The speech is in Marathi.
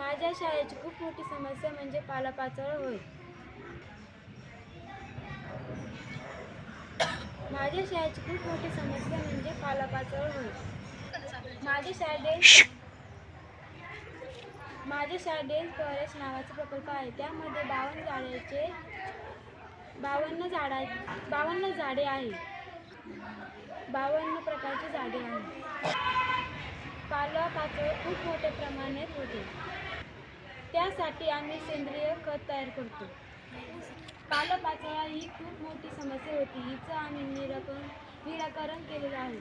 माझ्या शाळेची खूप मोठी समस्या म्हणजे पालापाचोळा होय. माझ्या शाळेची खूप मोठी समस्या म्हणजे पालापाचोळा होय. माझ्या शाळेत फॉरेस्ट नावाचा प्रकल्प आहे. त्यामध्ये 52 झाडे आहेत. 52 प्रकारची झाडे आहेत. पालापाचोळा खूप मोठ्या प्रमाणात होते. त्यासाठी आम्ही सेंद्रिय खत तयार करतो. पालापाचोळा ही खूप मोठी समस्या होती. हिचं आम्ही निराकरण केलेलं आहे.